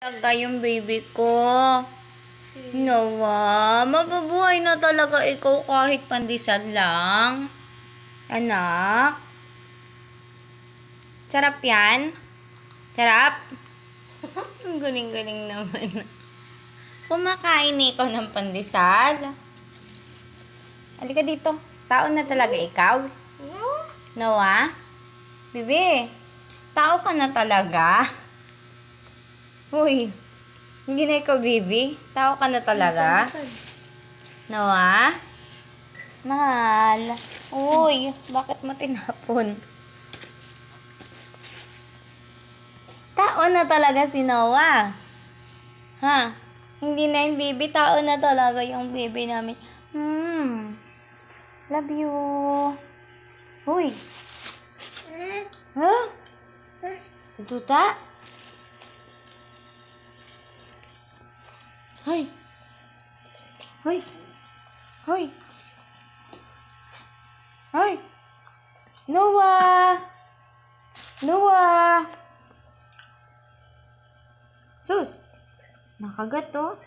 Talaga yung baby ko. Nawa, mabubuhay na talaga ikaw kahit pandesal lang. Anak. Sarap yan? Sarap? Ang galing-galing naman. Kumakain ikaw ng pandesal. Halika dito. Tao na talaga ikaw. Nawa? Bibi, tao ka na talaga. Uy, hindi na ikaw, baby. Tao ka na talaga. Nawa? Mahal. Uy, bakit mo tinapon? Tao na talaga si Noah. Ha? Hindi na yung baby. Tao na talaga yung baby namin. Love you. Uy. Huh? Tuta? Hoy. Hoy. Hoy. Hoy. Noah. Noah. Sus. Nakagat to.